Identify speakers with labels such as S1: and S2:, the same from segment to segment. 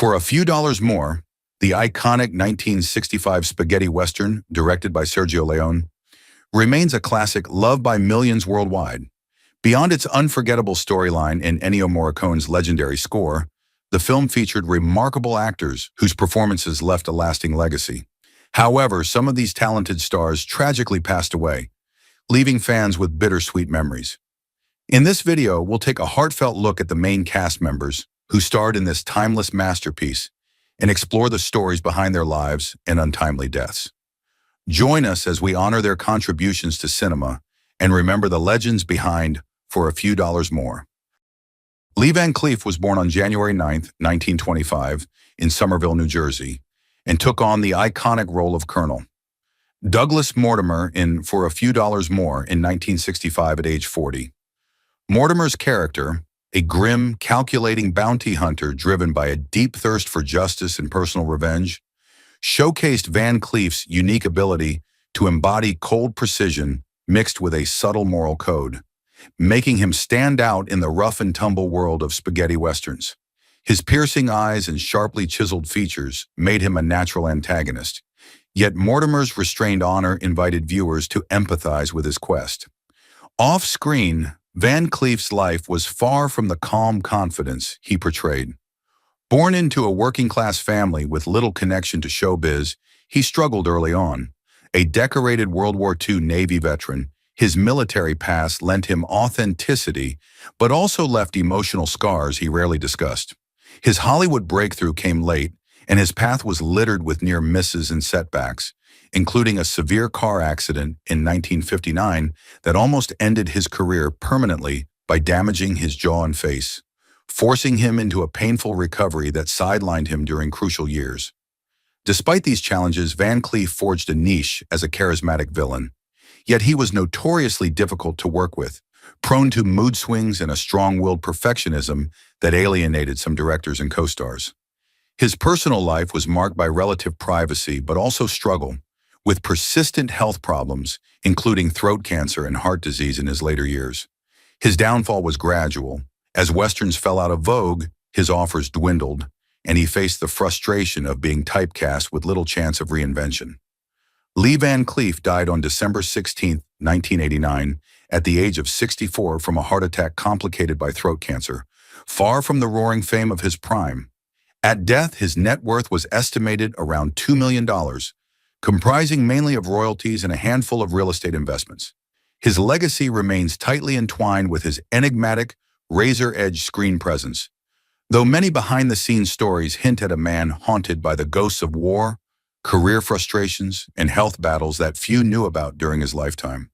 S1: For a few dollars more, the iconic 1965 spaghetti western, directed by Sergio Leone, remains a classic loved by millions worldwide. Beyond its unforgettable storyline and Ennio Morricone's legendary score, the film featured remarkable actors whose performances left a lasting legacy. However, some of these talented stars tragically passed away, leaving fans with bittersweet memories. In this video, we'll take a heartfelt look at the main cast members who starred in this timeless masterpiece and explore the stories behind their lives and untimely deaths. Join us as we honor their contributions to cinema and remember the legends behind For a Few Dollars More. Lee Van Cleef was born on January 9, 1925, in Somerville, New Jersey, and took on the iconic role of Colonel. Douglas Mortimer in For a Few Dollars More in 1965 at age 40. Mortimer's character, a grim, calculating bounty hunter driven by a deep thirst for justice and personal revenge, showcased Van Cleef's unique ability to embody cold precision mixed with a subtle moral code, making him stand out in the rough-and-tumble world of spaghetti westerns. His piercing eyes and sharply chiseled features made him a natural antagonist, yet Mortimer's restrained honor invited viewers to empathize with his quest. Off-screen, Van Cleef's life was far from the calm confidence he portrayed. Born into a working-class family with little connection to showbiz, he struggled early on. A decorated World War II Navy veteran, his military past lent him authenticity, but also left emotional scars he rarely discussed. His Hollywood breakthrough came late, and his path was littered with near misses and setbacks, including a severe car accident in 1959 that almost ended his career permanently by damaging his jaw and face, forcing him into a painful recovery that sidelined him during crucial years. Despite these challenges, Van Cleef forged a niche as a charismatic villain. Yet he was notoriously difficult to work with, prone to mood swings and a strong-willed perfectionism that alienated some directors and co-stars. His personal life was marked by relative privacy but also struggle, with persistent health problems, including throat cancer and heart disease in his later years. His downfall was gradual. As westerns fell out of vogue, his offers dwindled, and he faced the frustration of being typecast with little chance of reinvention. Lee Van Cleef died on December 16, 1989, at the age of 64 from a heart attack complicated by throat cancer, far from the roaring fame of his prime. At death, his net worth was estimated around $2 million, comprising mainly of royalties and a handful of real estate investments. His legacy remains tightly entwined with his enigmatic, razor-edge screen presence, though many behind-the-scenes stories hint at a man haunted by the ghosts of war, career frustrations, and health battles that few knew about during his lifetime.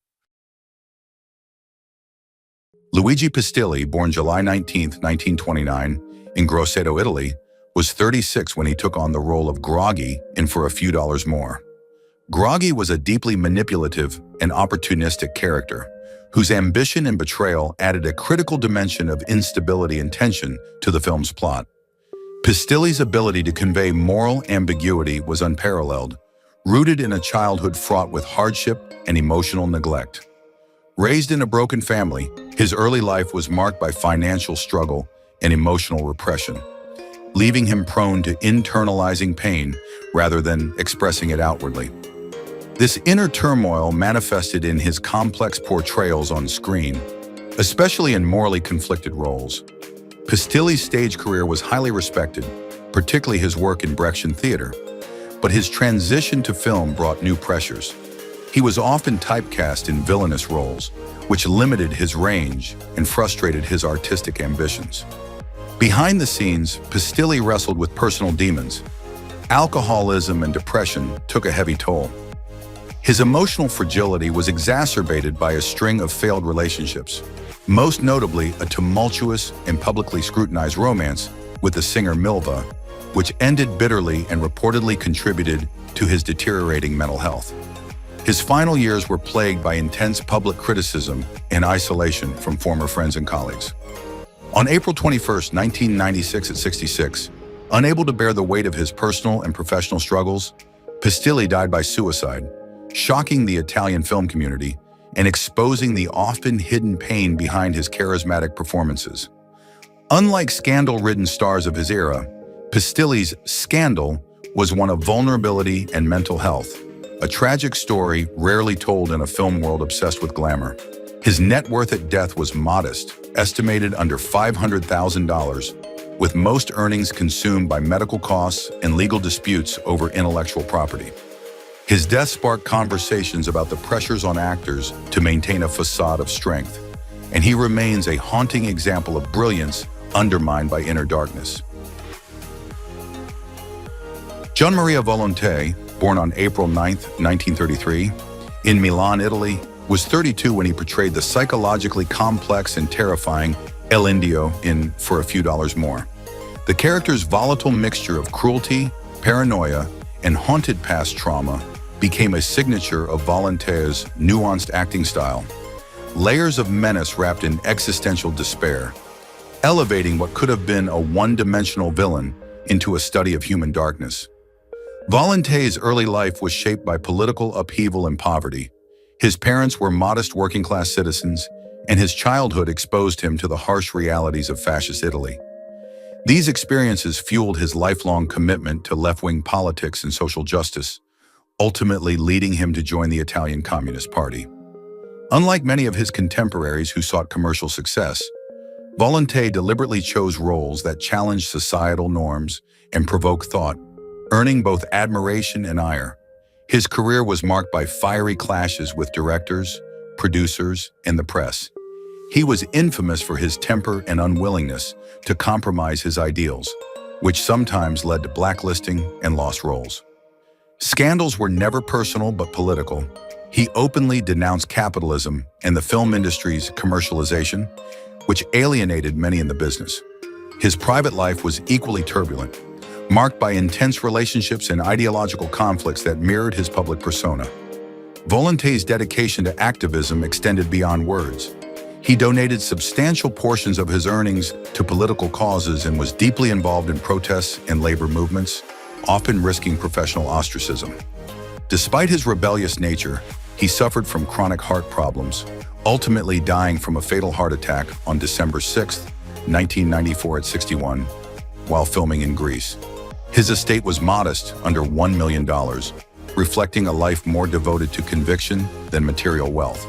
S1: Luigi Pastelli, born July 19, 1929, in Grosseto, Italy, was 36 when he took on the role of Groggy in For a Few Dollars More. Groggy was a deeply manipulative and opportunistic character, whose ambition and betrayal added a critical dimension of instability and tension to the film's plot. Pastelli's ability to convey moral ambiguity was unparalleled, rooted in a childhood fraught with hardship and emotional neglect. Raised in a broken family, his early life was marked by financial struggle and emotional repression, leaving him prone to internalizing pain rather than expressing it outwardly. This inner turmoil manifested in his complex portrayals on screen, especially in morally conflicted roles. Pastelli's stage career was highly respected, particularly his work in Brechtian theater, but his transition to film brought new pressures. He was often typecast in villainous roles, which limited his range and frustrated his artistic ambitions. Behind the scenes, Pastelli wrestled with personal demons. Alcoholism and depression took a heavy toll. His emotional fragility was exacerbated by a string of failed relationships, most notably a tumultuous and publicly scrutinized romance with the singer Milva, which ended bitterly and reportedly contributed to his deteriorating mental health. His final years were plagued by intense public criticism and isolation from former friends and colleagues. On April 21, 1996 at 66, unable to bear the weight of his personal and professional struggles, Pastelli died by suicide, shocking the Italian film community and exposing the often hidden pain behind his charismatic performances. Unlike scandal-ridden stars of his era, Pastelli's Scandal was one of vulnerability and mental health, a tragic story rarely told in a film world obsessed with glamour. His net worth at death was modest, estimated under $500,000, with most earnings consumed by medical costs and legal disputes over intellectual property. His death sparked conversations about the pressures on actors to maintain a facade of strength, and he remains a haunting example of brilliance undermined by inner darkness. Gianmaria Volante, born on April 9, 1933, in Milan, Italy, was 32 when he portrayed the psychologically complex and terrifying El Indio in For a Few Dollars More. The character's volatile mixture of cruelty, paranoia, and haunted past trauma became a signature of Volante's nuanced acting style. Layers of menace wrapped in existential despair, elevating what could have been a one-dimensional villain into a study of human darkness. Volante's early life was shaped by political upheaval and poverty. His parents were modest working-class citizens, and his childhood exposed him to the harsh realities of fascist Italy. These experiences fueled his lifelong commitment to left-wing politics and social justice, ultimately leading him to join the Italian Communist Party. Unlike many of his contemporaries who sought commercial success, Volante deliberately chose roles that challenged societal norms and provoked thought, earning both admiration and ire. His career was marked by fiery clashes with directors, producers, and the press. He was infamous for his temper and unwillingness to compromise his ideals, which sometimes led to blacklisting and lost roles. Scandals were never personal but political. He openly denounced capitalism and the film industry's commercialization, which alienated many in the business. His private life was equally turbulent, marked by intense relationships and ideological conflicts that mirrored his public persona. Volante's dedication to activism extended beyond words. He donated substantial portions of his earnings to political causes and was deeply involved in protests and labor movements, often risking professional ostracism. Despite his rebellious nature, he suffered from chronic heart problems, ultimately dying from a fatal heart attack on December 6, 1994 at 61, while filming in Greece. His estate was modest, under $1 million, reflecting a life more devoted to conviction than material wealth.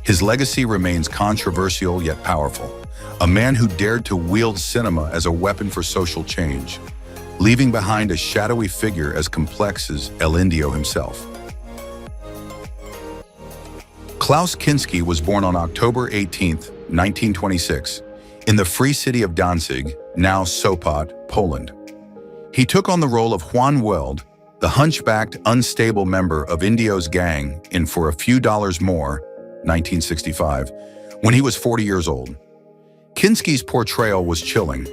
S1: His legacy remains controversial yet powerful, a man who dared to wield cinema as a weapon for social change, leaving behind a shadowy figure as complex as El Indio himself. Klaus Kinsky was born on October 18, 1926, in the free city of Danzig, now Sopot, Poland. He took on the role of Juan Weld, the hunchbacked, unstable member of Indio's gang in For a Few Dollars More, 1965, when he was 40 years old. Kinsky's portrayal was chilling,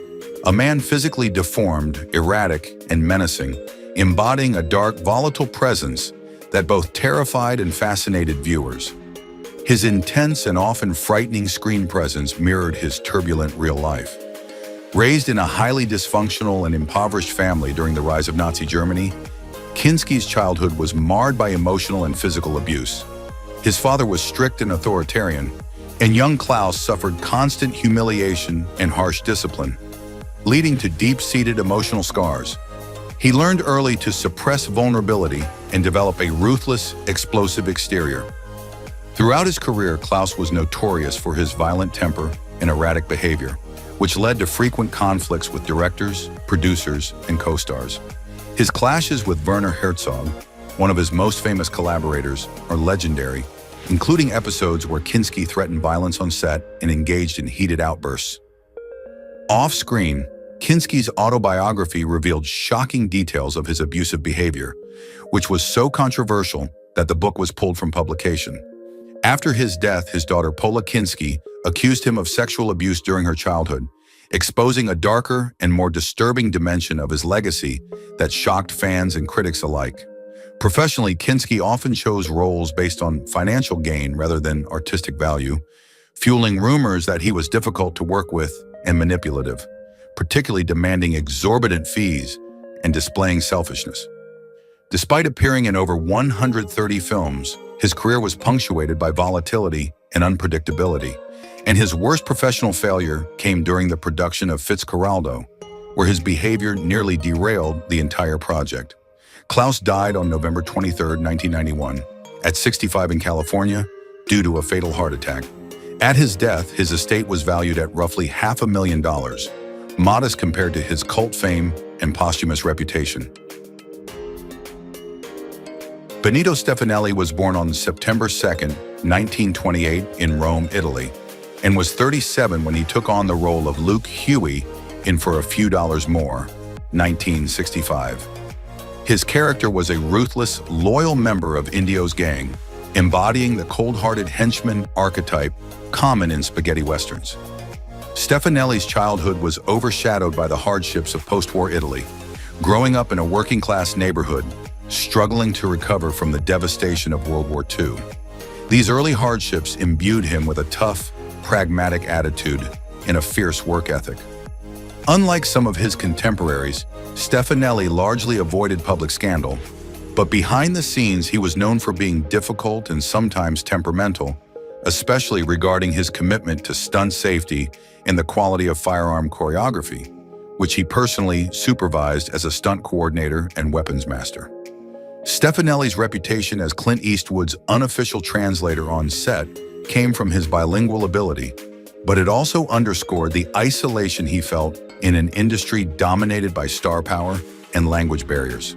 S1: a man physically deformed, erratic, and menacing, embodying a dark, volatile presence that both terrified and fascinated viewers. His intense and often frightening screen presence mirrored his turbulent real life. Raised in a highly dysfunctional and impoverished family during the rise of Nazi Germany, Kinsky's childhood was marred by emotional and physical abuse. His father was strict and authoritarian, and young Klaus suffered constant humiliation and harsh discipline, leading to deep-seated emotional scars. He learned early to suppress vulnerability and develop a ruthless, explosive exterior. Throughout his career, Klaus was notorious for his violent temper and erratic behavior, which led to frequent conflicts with directors, producers, and co-stars. His clashes with Werner Herzog, one of his most famous collaborators, are legendary, including episodes where Kinsky threatened violence on set and engaged in heated outbursts. Off-screen, Kinsky's autobiography revealed shocking details of his abusive behavior, which was so controversial that the book was pulled from publication. After his death, his daughter Pola Kinsky accused him of sexual abuse during her childhood, exposing a darker and more disturbing dimension of his legacy that shocked fans and critics alike. Professionally, Kinsky often chose roles based on financial gain rather than artistic value, fueling rumors that he was difficult to work with and manipulative, particularly demanding exorbitant fees and displaying selfishness. Despite appearing in over 130 films, his career was punctuated by volatility and unpredictability, and his worst professional failure came during the production of Fitzcarraldo, where his behavior nearly derailed the entire project. Klaus died on November 23, 1991, at 65 in California, due to a fatal heart attack. At his death, his estate was valued at roughly $500,000, modest compared to his cult fame and posthumous reputation. Bonito Stephanelli was born on September 2, 1928 in Rome, Italy, and was 37 when he took on the role of Luke Huey in For a Few Dollars More, 1965. His character was a ruthless, loyal member of Indio's gang, embodying the cold-hearted henchman archetype common in spaghetti westerns. Stephanelli's childhood was overshadowed by the hardships of post-war Italy, growing up in a working-class neighborhood, struggling to recover from the devastation of World War II. These early hardships imbued him with a tough, pragmatic attitude and a fierce work ethic. Unlike some of his contemporaries, Stephanelli largely avoided public scandal, but behind the scenes he was known for being difficult and sometimes temperamental, especially regarding his commitment to stunt safety and the quality of firearm choreography, which he personally supervised as a stunt coordinator and weapons master. Stephanelli's reputation as Clint Eastwood's unofficial translator on set came from his bilingual ability, but it also underscored the isolation he felt in an industry dominated by star power and language barriers.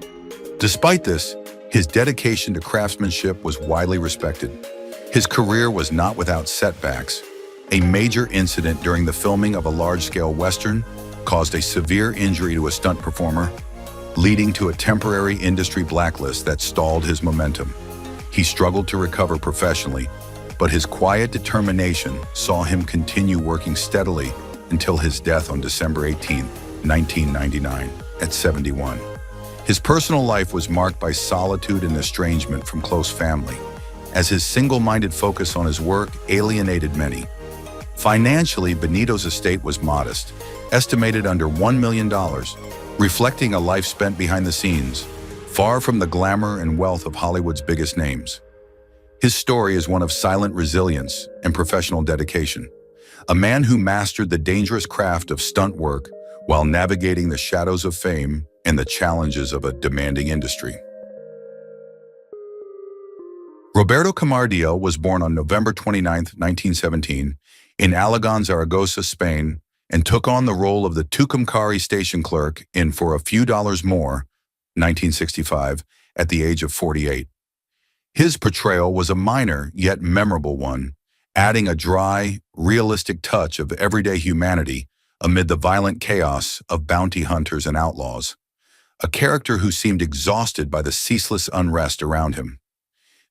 S1: Despite this, his dedication to craftsmanship was widely respected. His career was not without setbacks. A major incident during the filming of a large-scale Western caused a severe injury to a stunt performer, leading to a temporary industry blacklist that stalled his momentum. He struggled to recover professionally, but his quiet determination saw him continue working steadily until his death on December 18, 1999, at 71. His personal life was marked by solitude and estrangement from close family, as his single-minded focus on his work alienated many. Financially, Bonito's estate was modest, estimated under $1 million, reflecting a life spent behind the scenes, far from the glamour and wealth of Hollywood's biggest names. His story is one of silent resilience and professional dedication, a man who mastered the dangerous craft of stunt work while navigating the shadows of fame and the challenges of a demanding industry. Roberto Kamardiel was born on November 29, 1917, in Alagon, Zaragoza, Spain, and took on the role of the Tucumcari station clerk in For a Few Dollars More, 1965, at the age of 48. His portrayal was a minor yet memorable one, adding a dry, realistic touch of everyday humanity amid the violent chaos of bounty hunters and outlaws, a character who seemed exhausted by the ceaseless unrest around him.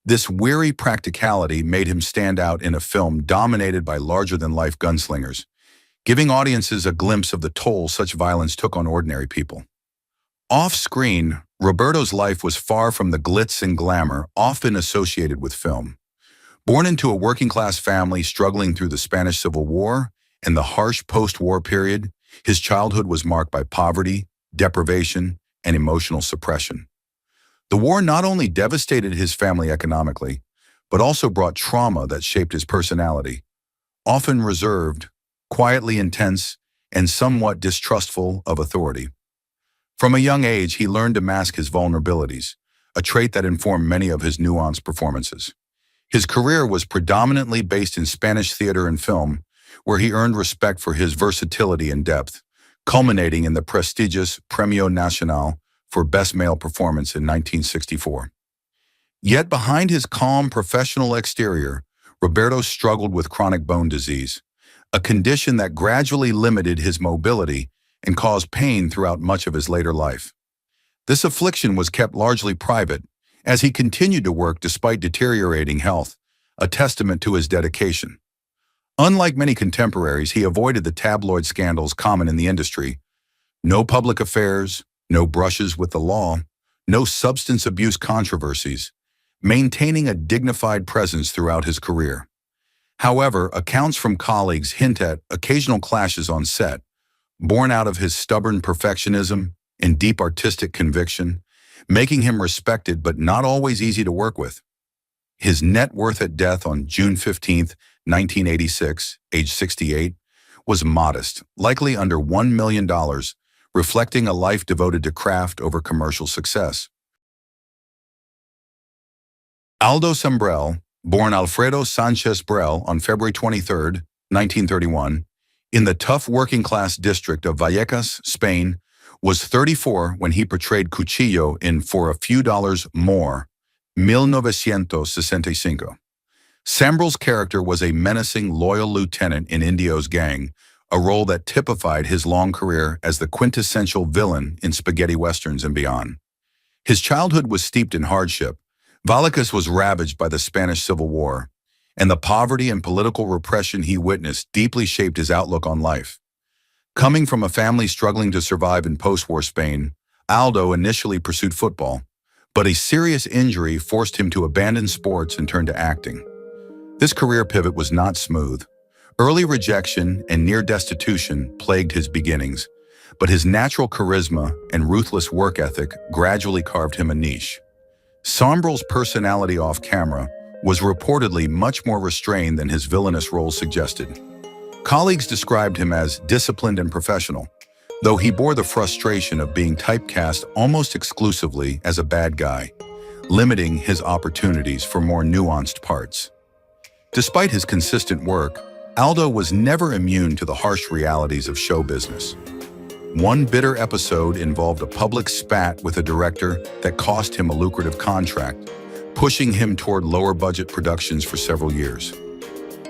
S1: This weary practicality made him stand out in a film dominated by larger-than-life gunslingers, giving audiences a glimpse of the toll such violence took on ordinary people. Off-screen, Roberto's life was far from the glitz and glamour often associated with film. Born into a working-class family struggling through the Spanish Civil War and the harsh post-war period, his childhood was marked by poverty, deprivation, and emotional suppression. The war not only devastated his family economically, but also brought trauma that shaped his personality. Often reserved, quietly intense, and somewhat distrustful of authority. From a young age, he learned to mask his vulnerabilities, a trait that informed many of his nuanced performances. His career was predominantly based in Spanish theater and film, where he earned respect for his versatility and depth, culminating in the prestigious Premio Nacional for Best Male Performance in 1964. Yet behind his calm professional exterior, Roberto struggled with chronic bone disease, a condition that gradually limited his mobility and caused pain throughout much of his later life. This affliction was kept largely private, as he continued to work despite deteriorating health, a testament to his dedication. Unlike many contemporaries, he avoided the tabloid scandals common in the industry. No public affairs, no brushes with the law, no substance abuse controversies, maintaining a dignified presence throughout his career. However, accounts from colleagues hint at occasional clashes on set, born out of his stubborn perfectionism and deep artistic conviction, making him respected but not always easy to work with. His net worth at death on June 15, 1986, age 68, was modest, likely under $1 million, reflecting a life devoted to craft over commercial success. Aldo Sumbrell, born Alfredo Sanchez Brell on February 23, 1931, in the tough working-class district of Vallecas, Spain, was 34 when he portrayed Cuchillo in For a Few Dollars More, 1965. Sambrell's character was a menacing, loyal lieutenant in Indio's gang, a role that typified his long career as the quintessential villain in spaghetti westerns and beyond. His childhood was steeped in hardship. Vallecas was ravaged by the Spanish Civil War, and the poverty and political repression he witnessed deeply shaped his outlook on life. Coming from a family struggling to survive in post-war Spain, Aldo initially pursued football, but a serious injury forced him to abandon sports and turn to acting. This career pivot was not smooth. Early rejection and near destitution plagued his beginnings, but his natural charisma and ruthless work ethic gradually carved him a niche. Sumbrell's personality off-camera was reportedly much more restrained than his villainous roles suggested. Colleagues described him as disciplined and professional, though he bore the frustration of being typecast almost exclusively as a bad guy, limiting his opportunities for more nuanced parts. Despite his consistent work, Aldo was never immune to the harsh realities of show business. One bitter episode involved a public spat with a director that cost him a lucrative contract, pushing him toward lower-budget productions for several years.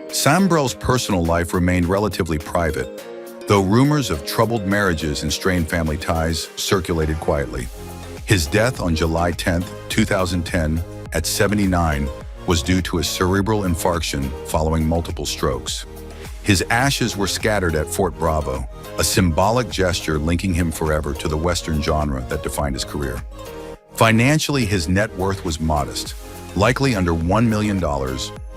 S1: Sumbrell's personal life remained relatively private, though rumors of troubled marriages and strained family ties circulated quietly. His death on July 10, 2010, at 79, was due to a cerebral infarction following multiple strokes. His ashes were scattered at Fort Bravo, a symbolic gesture linking him forever to the Western genre that defined his career. Financially, his net worth was modest, likely under $1 million,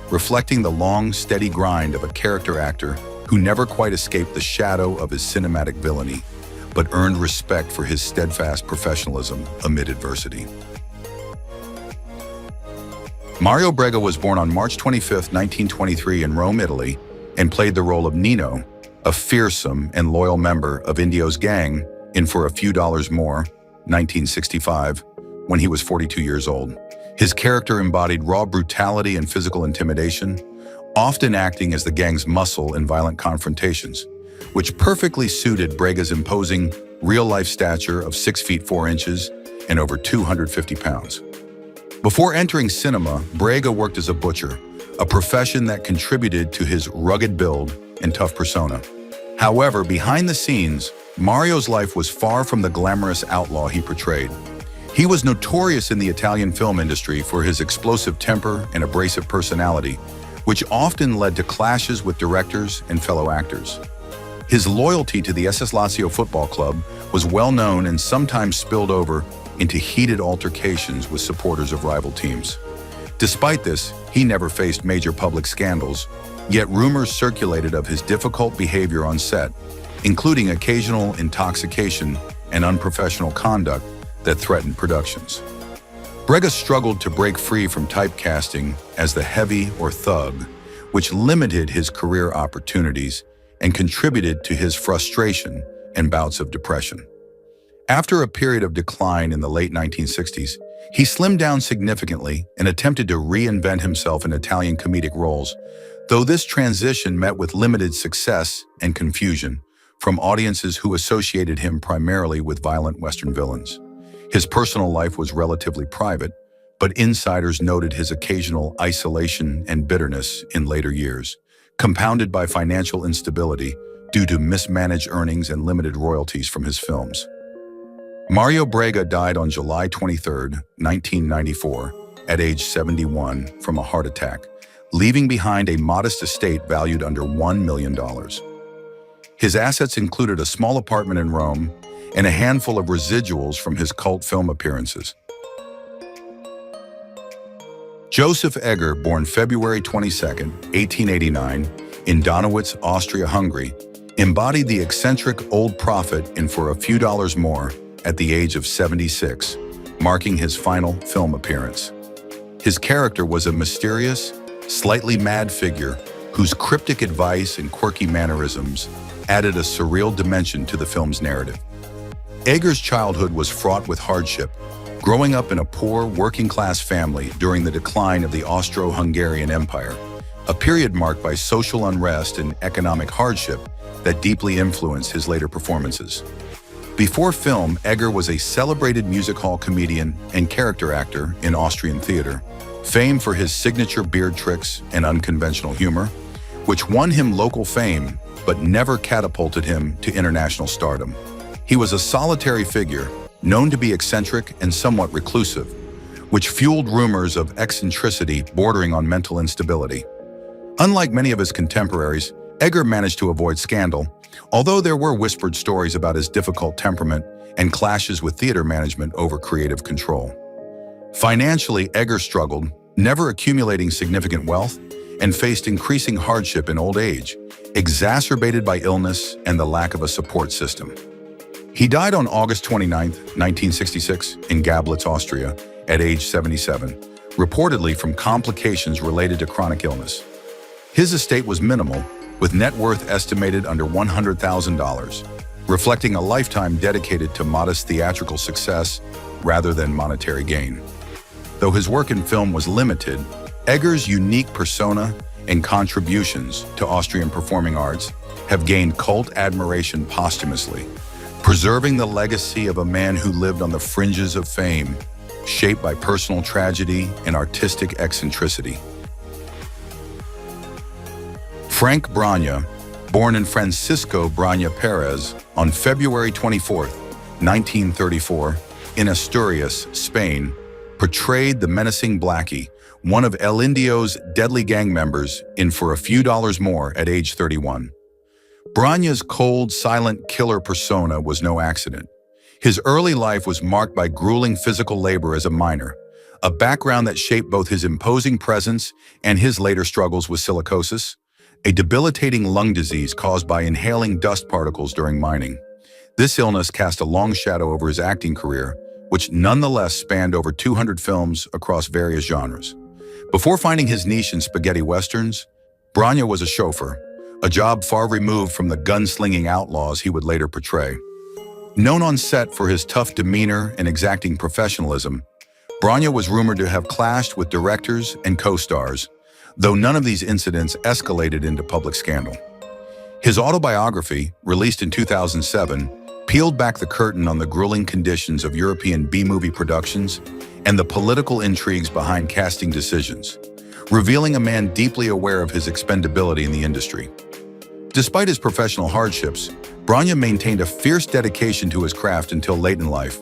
S1: reflecting the long, steady grind of a character actor who never quite escaped the shadow of his cinematic villainy, but earned respect for his steadfast professionalism amid adversity. Mario Brega was born on March 25, 1923 in Rome, Italy, and played the role of Nino, a fearsome and loyal member of Indio's gang in For a Few Dollars More, 1965, when he was 42 years old. His character embodied raw brutality and physical intimidation, often acting as the gang's muscle in violent confrontations, which perfectly suited Brega's imposing, real-life stature of 6 feet 4 inches and over 250 pounds. Before entering cinema, Brega worked as a butcher, a profession that contributed to his rugged build and tough persona. However, behind the scenes, Mario's life was far from the glamorous outlaw he portrayed. He was notorious in the Italian film industry for his explosive temper and abrasive personality, which often led to clashes with directors and fellow actors. His loyalty to the SS Lazio football club was well known and sometimes spilled over into heated altercations with supporters of rival teams. Despite this, he never faced major public scandals, yet rumors circulated of his difficult behavior on set, including occasional intoxication and unprofessional conduct that threatened productions. Brega struggled to break free from typecasting as the heavy or thug, which limited his career opportunities and contributed to his frustration and bouts of depression. After a period of decline in the late 1960s, he slimmed down significantly and attempted to reinvent himself in Italian comedic roles, though this transition met with limited success and confusion from audiences who associated him primarily with violent Western villains. His personal life was relatively private, but insiders noted his occasional isolation and bitterness in later years, compounded by financial instability due to mismanaged earnings and limited royalties from his films. Mario Brega died on July 23, 1994, at age 71 from a heart attack, leaving behind a modest estate valued under $1 million. His assets included a small apartment in Rome and a handful of residuals from his cult film appearances. Joseph Edgar, born February 22, 1889, in Donauwitz, Austria-Hungary, embodied the eccentric old prophet in For a Few Dollars More at the age of 76, marking his final film appearance. His character was a mysterious, slightly mad figure whose cryptic advice and quirky mannerisms added a surreal dimension to the film's narrative. Edgar's childhood was fraught with hardship, growing up in a poor, working-class family during the decline of the Austro-Hungarian Empire, a period marked by social unrest and economic hardship that deeply influenced his later performances. Before film, Edgar was a celebrated music hall comedian and character actor in Austrian theater, famed for his signature beard tricks and unconventional humor, which won him local fame but never catapulted him to international stardom. He was a solitary figure, known to be eccentric and somewhat reclusive, which fueled rumors of eccentricity bordering on mental instability. Unlike many of his contemporaries, Edgar managed to avoid scandal, although there were whispered stories about his difficult temperament and clashes with theater management over creative control. Financially, Edgar struggled, never accumulating significant wealth, and faced increasing hardship in old age, exacerbated by illness and the lack of a support system. He died on August 29, 1966, in Gablitz, Austria, at age 77, reportedly from complications related to chronic illness. His estate was minimal, with net worth estimated under $100,000, reflecting a lifetime dedicated to modest theatrical success rather than monetary gain. Though his work in film was limited, Edgar's unique persona and contributions to Austrian performing arts have gained cult admiration posthumously, preserving the legacy of a man who lived on the fringes of fame, shaped by personal tragedy and artistic eccentricity. Frank Brana, born in Francisco Brana Perez on February 24, 1934, in Asturias, Spain, portrayed the menacing Blackie, one of El Indio's deadly gang members, in For a Few Dollars More at age 31. Brana's cold, silent killer persona was no accident. His early life was marked by grueling physical labor as a miner, a background that shaped both his imposing presence and his later struggles with silicosis, a debilitating lung disease caused by inhaling dust particles during mining. This illness cast a long shadow over his acting career, which nonetheless spanned over 200 films across various genres. Before finding his niche in spaghetti westerns, Brana was a chauffeur, a job far removed from the gunslinging outlaws he would later portray. Known on set for his tough demeanor and exacting professionalism, Brana was rumored to have clashed with directors and co-stars, though none of these incidents escalated into public scandal. His autobiography, released in 2007, peeled back the curtain on the grueling conditions of European B-movie productions and the political intrigues behind casting decisions, revealing a man deeply aware of his expendability in the industry. Despite his professional hardships, Brana maintained a fierce dedication to his craft until late in life,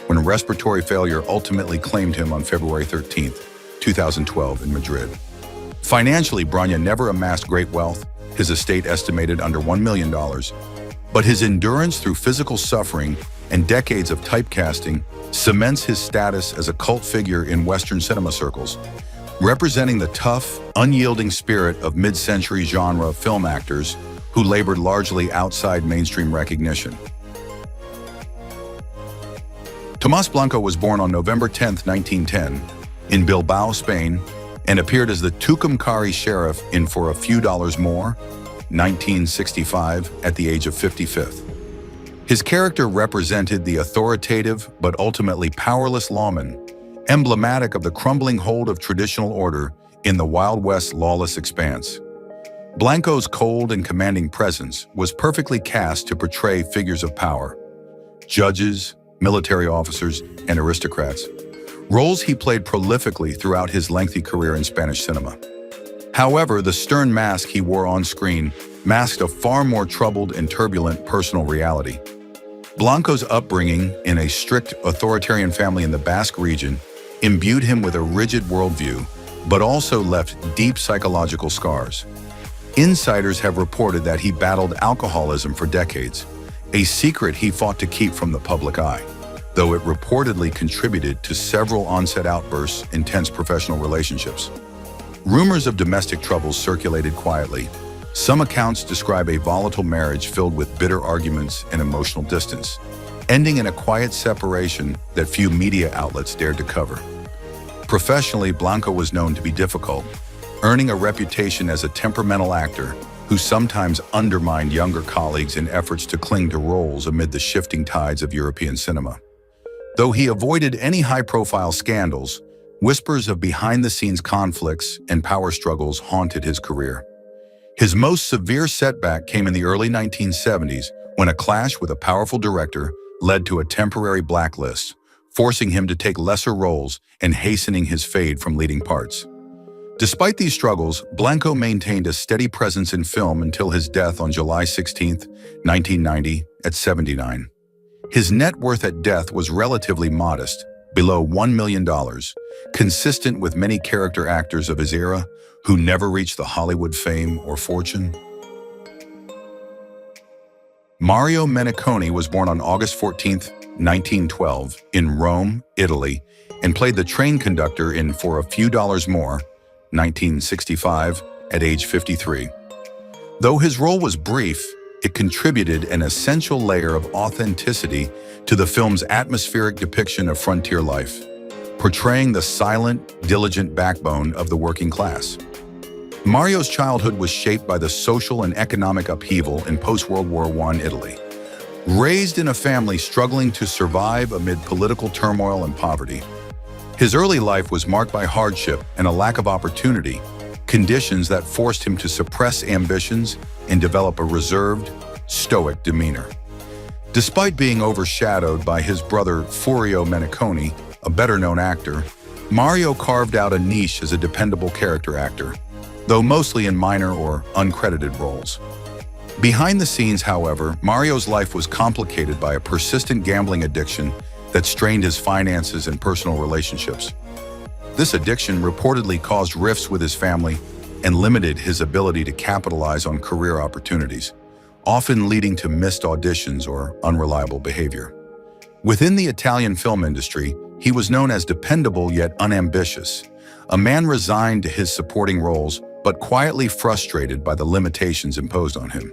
S1: when respiratory failure ultimately claimed him on February 13, 2012 in Madrid. Financially, Brana never amassed great wealth, his estate estimated under $1 million, but his endurance through physical suffering and decades of typecasting cements his status as a cult figure in Western cinema circles, representing the tough, unyielding spirit of mid-century genre film actors who labored largely outside mainstream recognition. Tomas Blanco was born on November 10, 1910, in Bilbao, Spain, and appeared as the Tucumcari sheriff in For a Few Dollars More, 1965, at the age of 55. His character represented the authoritative but ultimately powerless lawman, emblematic of the crumbling hold of traditional order in the Wild West's lawless expanse. Blanco's cold and commanding presence was perfectly cast to portray figures of power: judges, military officers, and aristocrats, roles he played prolifically throughout his lengthy career in Spanish cinema. However, the stern mask he wore on screen masked a far more troubled and turbulent personal reality. Blanco's upbringing in a strict authoritarian family in the Basque region imbued him with a rigid worldview, but also left deep psychological scars. Insiders have reported that he battled alcoholism for decades, a secret he fought to keep from the public eye, though it reportedly contributed to several on-set outbursts and tense professional relationships. Rumors of domestic troubles circulated quietly. Some accounts describe a volatile marriage filled with bitter arguments and emotional distance, ending in a quiet separation that few media outlets dared to cover. Professionally, Blanco was known to be difficult, earning a reputation as a temperamental actor who sometimes undermined younger colleagues in efforts to cling to roles amid the shifting tides of European cinema. Though he avoided any high-profile scandals, whispers of behind-the-scenes conflicts and power struggles haunted his career. His most severe setback came in the early 1970s when a clash with a powerful director led to a temporary blacklist, forcing him to take lesser roles and hastening his fade from leading parts. Despite these struggles, Blanco maintained a steady presence in film until his death on July 16, 1990, at 79. His net worth at death was relatively modest, below $1 million, consistent with many character actors of his era who never reached the Hollywood fame or fortune. Mario Menacone was born on August 14, 1912, in Rome, Italy, and played the train conductor in For a Few Dollars More, 1965, at age 53. Though his role was brief, it contributed an essential layer of authenticity to the film's atmospheric depiction of frontier life, portraying the silent, diligent backbone of the working class. Mario's childhood was shaped by the social and economic upheaval in post-World War I Italy. Raised in a family struggling to survive amid political turmoil and poverty, his early life was marked by hardship and a lack of opportunity, conditions that forced him to suppress ambitions and develop a reserved, stoic demeanor. Despite being overshadowed by his brother Furio Menacone, a better-known actor, Mario carved out a niche as a dependable character actor, though mostly in minor or uncredited roles. Behind the scenes, however, Mario's life was complicated by a persistent gambling addiction that strained his finances and personal relationships. This addiction reportedly caused rifts with his family and limited his ability to capitalize on career opportunities, often leading to missed auditions or unreliable behavior. Within the Italian film industry, he was known as dependable yet unambitious, a man resigned to his supporting roles but quietly frustrated by the limitations imposed on him.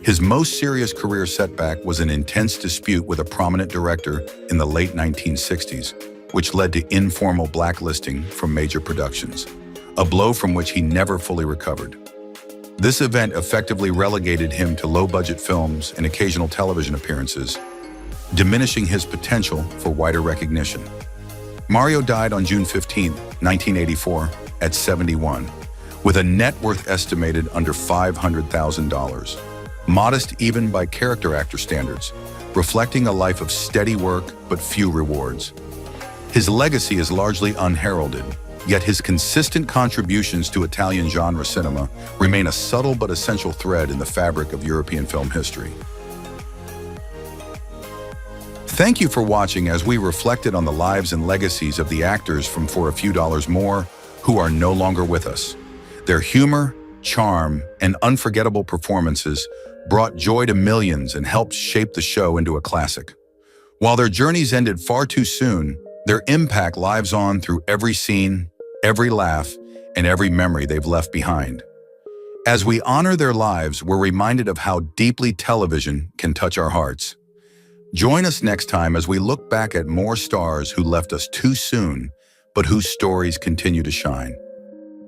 S1: His most serious career setback was an intense dispute with a prominent director in the late 1960s, which led to informal blacklisting from major productions, a blow from which he never fully recovered. This event effectively relegated him to low-budget films and occasional television appearances, diminishing his potential for wider recognition. Mario died on June 15, 1984, at 71, with a net worth estimated under $500,000, modest even by character actor standards, reflecting a life of steady work but few rewards. His legacy is largely unheralded, yet his consistent contributions to Italian genre cinema remain a subtle but essential thread in the fabric of European film history. Thank you for watching as we reflected on the lives and legacies of the actors from For a Few Dollars More who are no longer with us. Their humor, charm, and unforgettable performances brought joy to millions and helped shape the show into a classic. While their journeys ended far too soon, their impact lives on through every scene, every laugh, and every memory they've left behind. As we honor their lives, we're reminded of how deeply television can touch our hearts. Join us next time as we look back at more stars who left us too soon, but whose stories continue to shine.